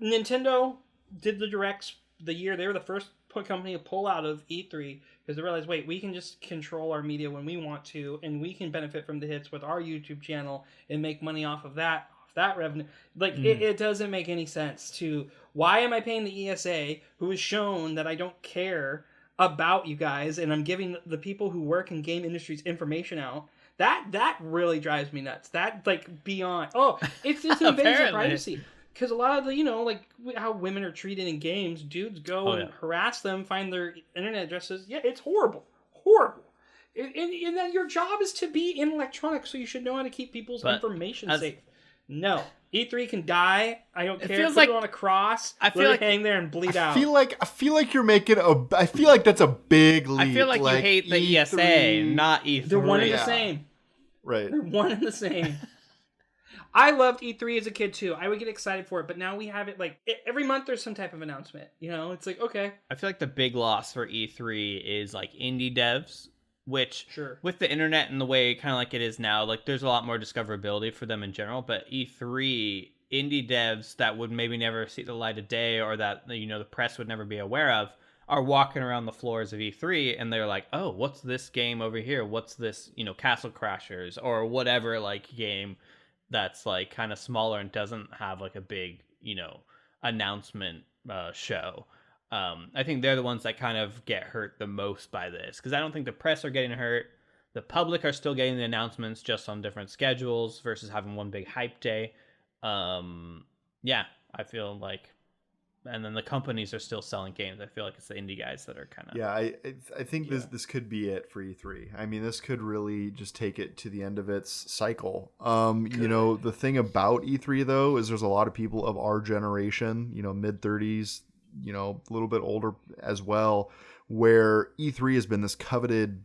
Nintendo did the Directs the year they were the first company to pull out of E3 because they realized, wait, we can just control our media when we want to, and we can benefit from the hits with our YouTube channel and make money off of that revenue. Like, it doesn't make any sense to, why am I paying the ESA, who has shown that I don't care about you guys, and I'm giving the people who work in game industries information out? That really drives me nuts. That, like, beyond, it's invasion of privacy. Because a lot of the, you know, like how women are treated in games, dudes go and harass them, find their internet addresses. Yeah, it's horrible. Horrible. And then your job is to be in electronics, so you should know how to keep people's information safe. No. E3 can die. I don't care. Put it on a cross. I feel like hang there and bleed out. I feel like you're making I feel like that's a big leap. I feel like you hate the E3, ESA, not E3. They're one and the same. Right. They're one and the same. I loved E3 as a kid too. I would get excited for it, but now we have it like every month there's some type of announcement. You know, it's like, okay. I feel like the big loss for E3 is like indie devs, which with the internet and the way kind of like it is now, like there's a lot more discoverability for them in general. But E3, indie devs that would maybe never see the light of day or that, you know, the press would never be aware of are walking around the floors of E3 and they're like, oh, what's this game over here? What's this, you know, Castle Crashers or whatever like game that's like kind of smaller and doesn't have like a big, you know, announcement show. I think they're the ones that kind of get hurt the most by this because I don't think the press are getting hurt. The public are still getting the announcements just on different schedules versus having one big hype day. Yeah, I feel like, and then the companies are still selling games. I feel like it's the indie guys that are kind of... Yeah, I think this could be it for E3. I mean, this could really just take it to the end of its cycle. You know, the thing about E3, though, is there's a lot of people of our generation, you know, mid-30s, you know, a little bit older as well, where E3 has been this coveted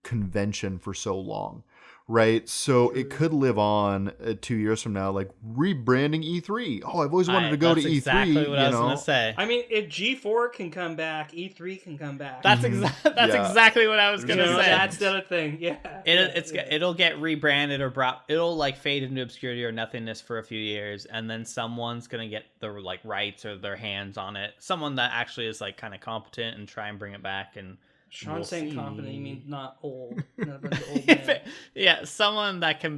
convention for so long. Right, so it could live on 2 years from now, like rebranding E3. Oh, I've always wanted to go to E3. That's exactly what I was going to say. I mean, if G4 can come back, E3 can come back. That's exactly what I was going to say. That's the other thing. Yeah, it'll get rebranded or brought. It'll like fade into obscurity or nothingness for a few years, and then someone's going to get the like rights or their hands on it. Someone that actually is like kind of competent and try and bring it back and. Sean's saying competent, you mean not old. Not a bunch of old men. Yeah, someone that can,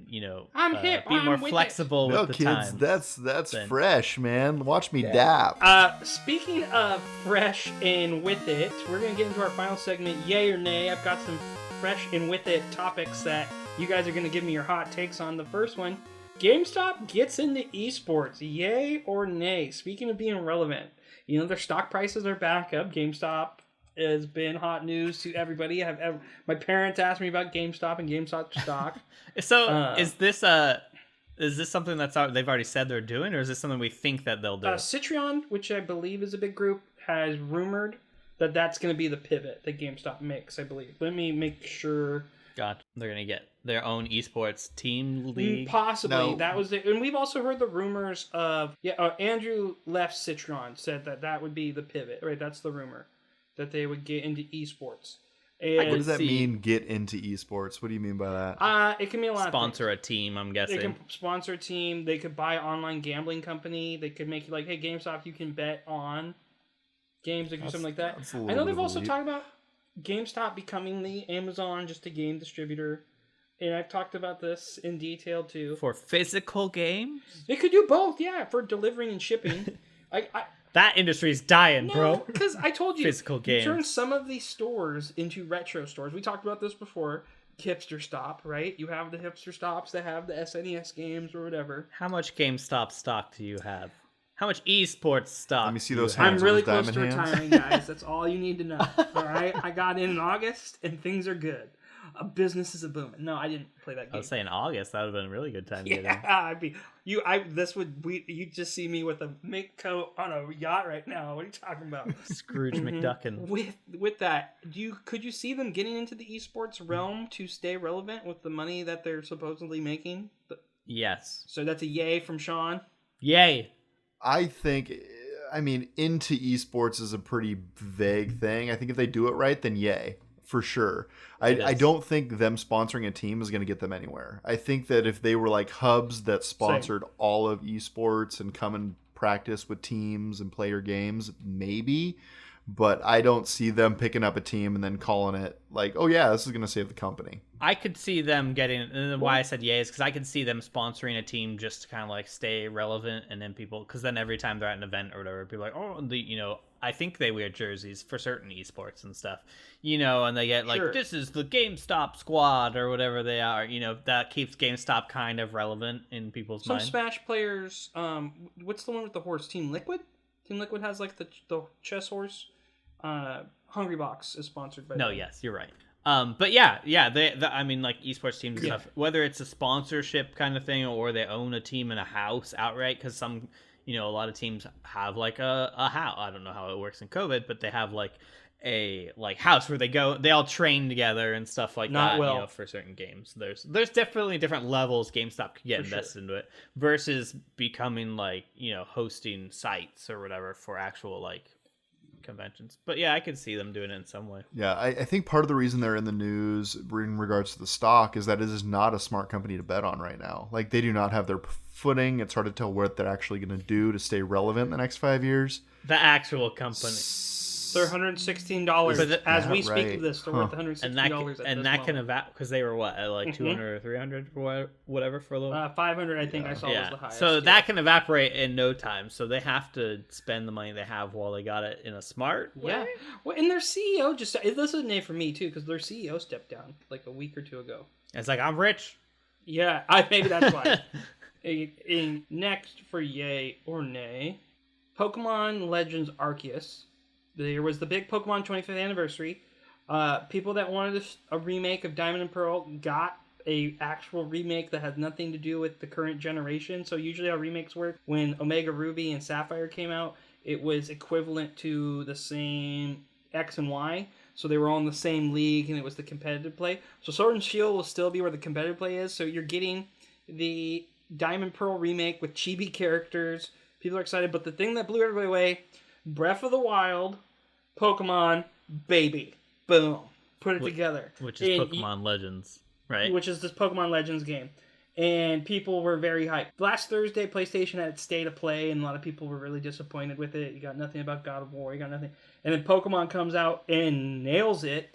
you know, I'm hip, be more flexible with the kids, times. That's fresh, man. Watch me dap. Speaking of fresh and with it, we're going to get into our final segment, yay or nay. I've got some fresh and with it topics that you guys are going to give me your hot takes on. The first one, GameStop gets into esports, yay or nay? Speaking of being relevant. You know, their stock prices are back up. GameStop has been hot news to everybody. My parents asked me about GameStop and GameStop stock. So is this something that's they've already said they're doing, or is this something we think that they'll do? Citron, which I believe is a big group, has rumored that that's going to be the pivot that GameStop makes, I believe. Let me make sure. God, they're going to get their own esports team league? Possibly. No. That was it. And we've also heard the rumors of... Andrew left Citron, said that would be the pivot. Right, that's the rumor. That they would get into esports. And what does that mean, get into esports? What do you mean by that? It can mean a lot Sponsor a team, I'm guessing. They can sponsor a team. They could buy an online gambling company. They could make it like, hey, GameStop, you can bet on games. They could do something like that. I know they've also talked about GameStop becoming the Amazon, just a game distributor. And I've talked about this in detail too. For physical games? They could do both, yeah, for delivering and shipping. That industry's dying, bro. Because I told you, physical games. You turn some of these stores into retro stores. We talked about this before. Hipster Stop, right? You have the Hipster Stops that have the SNES games or whatever. How much GameStop stock do you have? How much esports stock? Let me see those hands. I'm really close to retiring, guys. That's all you need to know. All right? I got in August, and things are good. Business is a booming. No, I didn't play that game. I was saying August. That would have been a really good time to get in. Yeah, I'd be you. You just see me with a mink coat on a yacht right now. What are you talking about? Scrooge McDuckin. With that, could you see them getting into the esports realm to stay relevant with the money that they're supposedly making? Yes. So that's a yay from Sean. Yay. I think, into esports is a pretty vague thing. I think if they do it right, then yay, for sure. I don't think them sponsoring a team is going to get them anywhere. I think that if they were like hubs that sponsored all of esports and come and practice with teams and play your games, maybe. But I don't see them picking up a team and then calling it like, oh yeah, this is going to save the company. I could see them getting, and why I said yay is because I could see them sponsoring a team just to kind of like stay relevant, and then people, because then every time they're at an event or whatever, people are like, oh, I think they wear jerseys for certain esports and stuff, and they get like, this is the Gamestop squad or whatever they are, that keeps Gamestop kind of relevant in people's minds. Some Smash players, what's the one with the horse? Team Liquid? Team Liquid has like the chess horse. Hungry Box is sponsored by them. Yes, you're right. But yeah, like esports teams and stuff, whether it's a sponsorship kind of thing or they own a team in a house outright, because some, a lot of teams have like a house. I don't know how it works in COVID, but they have like a house where they all train together and stuff like that. For certain games, there's definitely different levels GameStop could get invested into it versus becoming like hosting sites or whatever for actual like conventions. But yeah, I could see them doing it in some way. Yeah, I think part of the reason they're in the news in regards to the stock is that it is not a smart company to bet on right now. Like, they do not have their footing. It's hard to tell what they're actually going to do to stay relevant in the next 5 years. The actual company. They're $116 as we speak of this. They're worth $116. And that can evaporate because they were what, like 200 or 300 or whatever for a little. 500, I think I saw was the highest. So that can evaporate in no time. So they have to spend the money they have while they got it in a smart way. Yeah. Well, and their CEO this is a name for me too, because their CEO stepped down like a week or two ago. It's like, I'm rich. Yeah, maybe that's why. Next for yay or nay, Pokemon Legends Arceus. There was the big Pokemon 25th anniversary. People that wanted a remake of Diamond and Pearl got a actual remake that had nothing to do with the current generation. So usually how remakes work, when Omega Ruby and Sapphire came out, it was equivalent to the same X and Y. So they were all in the same league and it was the competitive play. So Sword and Shield will still be where the competitive play is. So you're getting the Diamond Pearl remake with chibi characters. People are excited. But the thing that blew everybody away, Breath of the Wild, Pokemon, baby. Boom. Put it together. Which is Pokemon Legends, right? Which is this Pokemon Legends game. And people were very hyped. Last Thursday, PlayStation had its State of Play, and a lot of people were really disappointed with it. You got nothing about God of War. You got nothing. And then Pokemon comes out and nails it.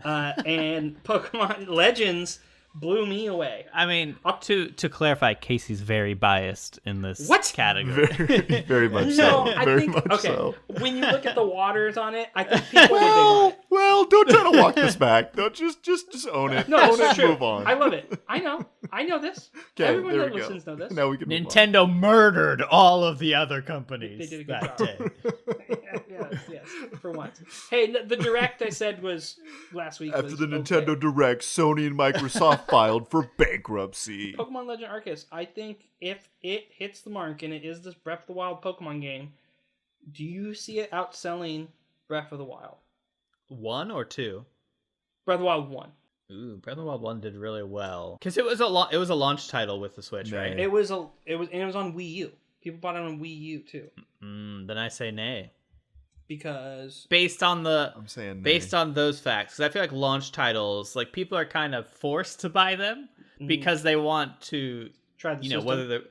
And Pokemon Legends blew me away. I mean, to clarify, Casey's very biased in this category. Very, very much so. No, I very think, much so. When you look at the waters on it, I think people are big. Well, don't try to walk this back. Don't just own it. No, own it's it true. Move on. I love it. I know this. Okay, Everyone there that we listens go. know this. Now we can move Nintendo murdered all of the other companies They did a good that job. day. yes, for once. Hey, the Direct I said was last week. After was the Nintendo okay. Direct, Sony and Microsoft filed for bankruptcy. Pokemon Legend Arceus. I think if it hits the mark and it is this Breath of the Wild Pokemon game, do you see it outselling Breath of the Wild? 1 or 2? Breath of the Wild 1. Ooh, Breath of the Wild 1 did really well because it was a launch title with the Switch, right? It was on Wii U. People bought it on Wii U too. Then I say nay. Because based on I'm saying nay. based on those facts, because I feel like launch titles, like people are kind of forced to buy them because they want to try the system. whether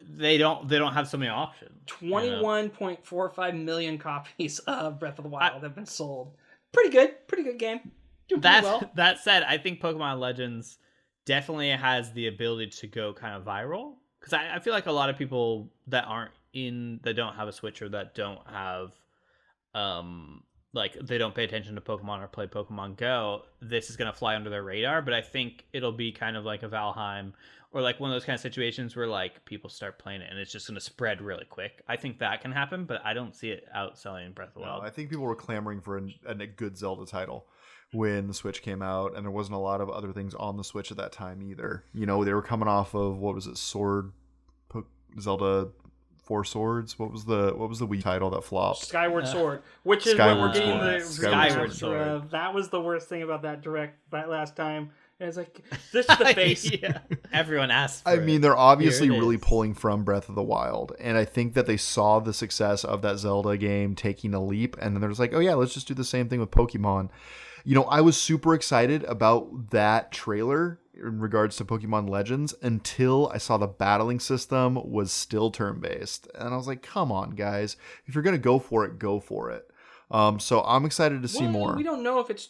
they don't have so many options. 21.45 million copies of Breath of the Wild have been sold. Pretty good game. Doing pretty well. That said, I think Pokemon Legends definitely has the ability to go kind of viral because I feel like a lot of people that don't have a Switch or that don't have they don't pay attention to Pokemon or play Pokemon Go, this is going to fly under their radar. But I think it'll be kind of like a Valheim or like one of those kind of situations where like people start playing it and it's just going to spread really quick. I think that can happen, but I don't see it outselling Breath of the Wild. I think people were clamoring for a good Zelda title. when the Switch came out, and there wasn't a lot of other things on the Switch at that time either. You know, they were coming off of, what was it, Zelda Four Swords? What was the Wii title that flopped? Skyward Sword, which is Skyward what we're getting Sword. the Skyward remaster Sword. of. That was the worst thing about that direct that last time. And it's like, this is the face. Yeah. Everyone asked for I mean, it. they're obviously Here it really is. pulling from Breath of the Wild, and I think that they saw the success of that Zelda game taking a leap, and then they're just like, oh yeah, let's just do the same thing with Pokemon. You know, I was super excited about that trailer in regards to Pokemon Legends until I saw the battling system was still turn-based, and I was like, come on, guys, if you're gonna go for it, go for it. So I'm excited to see Well, more. We don't know if it's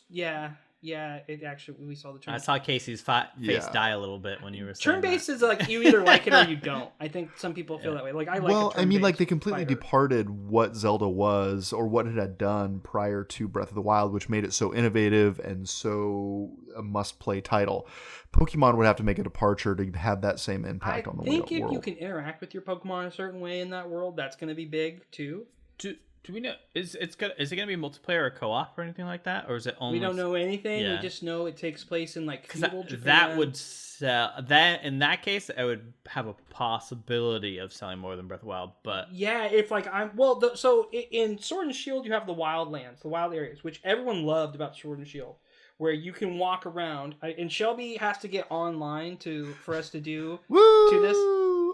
it actually, we saw the turn. I saw Casey's face Yeah. die a little bit when you were saying Turn-based that. is like, you either like it or you don't. I think some people feel that way. Like, I like Well, a I mean, like, they turn-based completely fighter. departed what Zelda was or what it had done prior to Breath of the Wild, which made it so innovative and so a must-play title. Pokemon would have to make a departure to have that same impact on the I think world. if you can interact with your Pokemon a certain way in that world, that's going to be big too. Do we know is it gonna be multiplayer or co-op or anything like that, or is it only? We don't know anything. Yeah. We just know it takes place in like feudal that Japan. would sell. That in that case, I would have a possibility of selling more than Breath of the Wild, but Yeah, if like so in Sword and Shield you have the wild lands, the wild areas, which everyone loved about Sword and Shield, where you can walk around. And Shelby has to get online for us to do Woo! to this.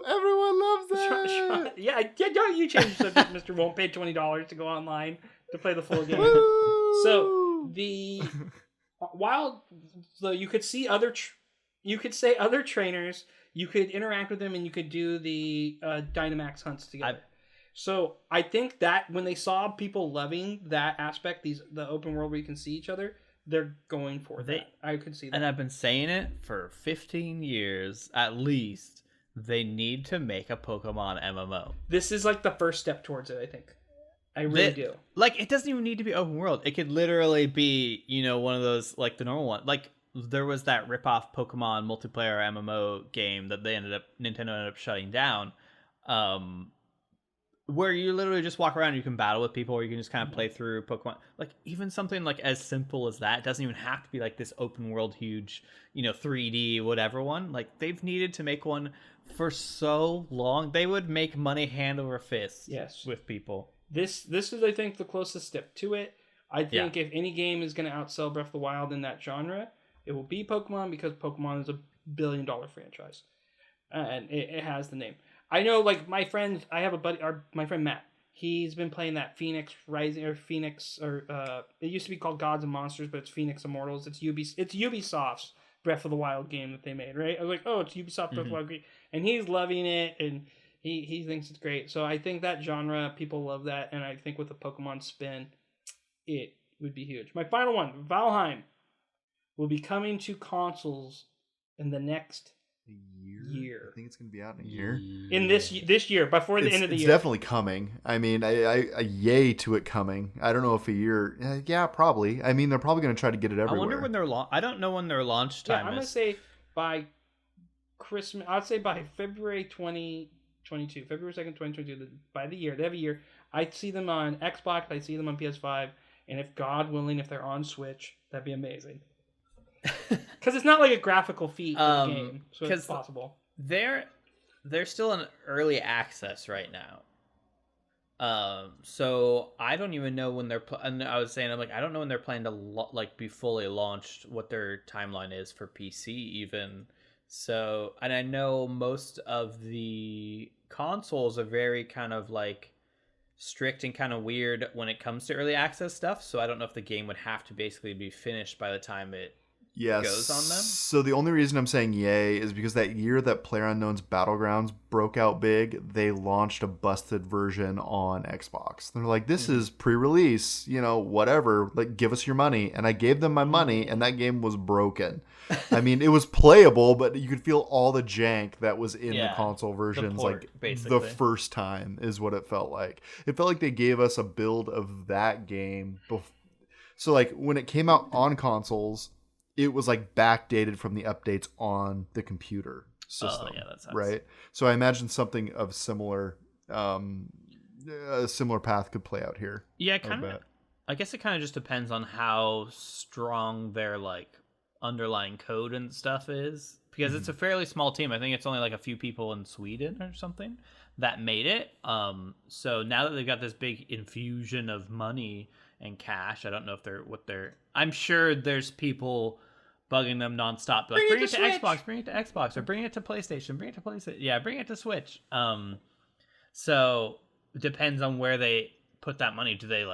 Everyone loves that. Yeah, don't you change the subject, Mister Won't pay $20 to go online to play the full game. Woo! So the wild, so you could see you could say other trainers, you could interact with them, and you could do the Dynamax hunts together. So I think that when they saw people loving that aspect, the open world where you can see each other, they're going for that. I could see that. and I've been saying it for 15 years at least. They need to make a Pokemon MMO. This is like the first step towards it, I think. I really do. Like, it doesn't even need to be open world. It could literally be, one of those, like, the normal one. Like, there was that rip-off Pokemon multiplayer MMO game that Nintendo ended up shutting down, where you literally just walk around and you can battle with people, or you can just kind of play through Pokemon. Like, even something, like, as simple as that doesn't even have to be, like, this open world, huge, 3D, whatever one. Like, they've needed to make one for so long. They would make money hand over fist with people. This is, I think, the closest step to it. I think if any game is going to outsell Breath of the Wild in that genre, it will be Pokemon, because Pokemon is a billion-dollar franchise. And it has the name. I know, like, my friend, I have a buddy, my friend Matt, he's been playing that Phoenix Rising, or Phoenix, or it used to be called Gods and Monsters, but it's Phoenix Immortals. It's Ubisoft's Breath of the Wild game that they made, right? I was like, oh, it's Ubisoft Breath of the Wild game. And he's loving it, and he thinks it's great. So I think that genre, people love that, and I think with a Pokemon spin, it would be huge. My final one, Valheim, will be coming to consoles in the next year. I think it's going to be out in a year. In this year, before the end of the year. It's definitely coming. I mean, I yay to it coming. I don't know if a year. Yeah, probably. I mean, they're probably going to try to get it everywhere. I wonder when they're I don't know when their launch time I'm going to say by Christmas. I'd say by February 2022. February 2nd, 2022. By the year. They have a year. I see them on Xbox. I see them on PS5. And if God willing, if they're on Switch, that'd be amazing. Because it's not like a graphical feat of the game. So it's possible. They're still in early access right now. So I don't even know when they're. And I was saying, I'm like, I don't know when they're planning to be fully launched. What their timeline is for PC, even. So, and I know most of the consoles are very kind of like strict and kind of weird when it comes to early access stuff. So I don't know if the game would have to basically be finished by the time it goes on them. So the only reason I'm saying yay is because that year that PlayerUnknown's Battlegrounds broke out big, they launched a busted version on Xbox. They're like, this is pre-release, whatever, like, give us your money. And I gave them my money, and that game was broken. I mean, it was playable, but you could feel all the jank that was in the console versions, port, like, basically. the first time is what it felt like. It felt like they gave us a build of that game. So, like, when it came out on consoles, it was like backdated from the updates on the computer system. Oh, yeah, that sounds right. So I imagine something of a similar path could play out here. Yeah, kind of. I guess it kind of just depends on how strong their like underlying code and stuff is, because it's a fairly small team. I think it's only like a few people in Sweden or something that made it. So now that they've got this big infusion of money and cash, I don't know if I'm sure there's people bugging them nonstop, like bring it to Xbox, bring it to Xbox, or bring it to PlayStation, bring it to PlayStation. Yeah, bring it to Switch. So it depends on where they put that money. Do they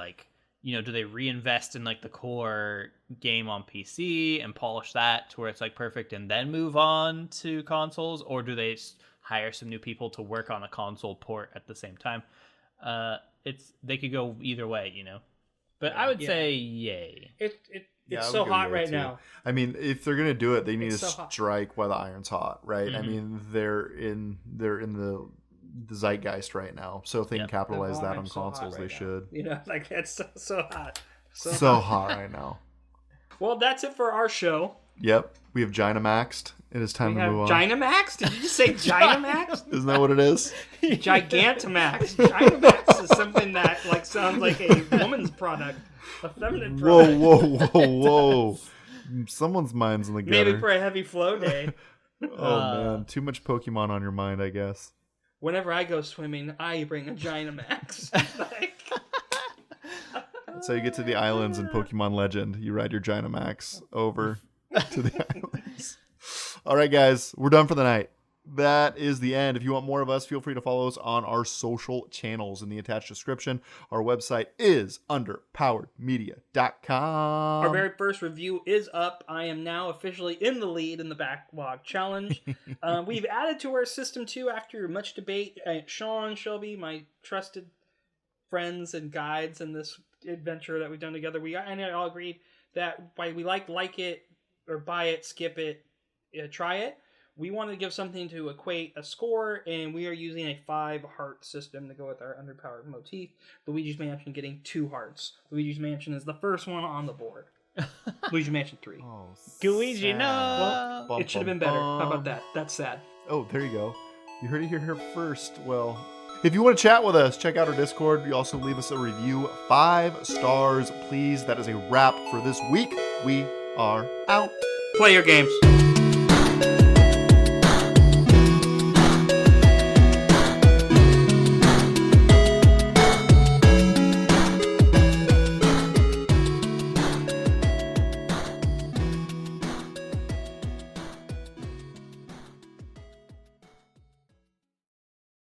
do they reinvest in like the core game on PC and polish that to where it's like perfect and then move on to consoles, or do they hire some new people to work on a console port at the same time? They could go either way, But I would say yay. It's so hot right now. I mean, if they're gonna do it, they need to hot. strike while the iron's hot, right? Mm-hmm. I mean, they're in the zeitgeist right now, so if they can capitalize that on consoles, they should. It's so hot, so hot right now. Well, that's it for our show. Yep, we have Gynamaxed. It is time to move on. Gynamax? Did you just say Gynamax? Isn't that what it is? Gigantamax. Gynamax is something that sounds like a woman's product, a feminine product. Whoa! Someone's mind's in the gutter. Maybe for a heavy flow day. Oh man, too much Pokemon on your mind, I guess. Whenever I go swimming, I bring a Gynamax. That's how you get to the islands in Pokemon Legend. You ride your Gynamax over to the islands. All right, guys, we're done for the night. That is the end. If you want more of us, feel free to follow us on our social channels in the attached description. Our website is underpoweredmedia.com. Our very first review is up. I am now officially in the lead in the backlog challenge. We've added to our system too after much debate. Sean, Shelby, my trusted friends and guides in this adventure that we've done together, we all agreed that we like it or buy it, skip it, try it. We wanted to give something to equate a score, and we are using a 5-heart system to go with our underpowered motif. Luigi's Mansion getting 2 hearts. Luigi's Mansion is the first one on the board. Luigi's Mansion 3. Oh, Luigi, no! Well, it should have been better. How about that? That's sad. Oh, there you go. You heard it here first. Well, if you want to chat with us, check out our Discord. You also leave us a review. 5 stars, please. That is a wrap for this week. We are out. Play your games.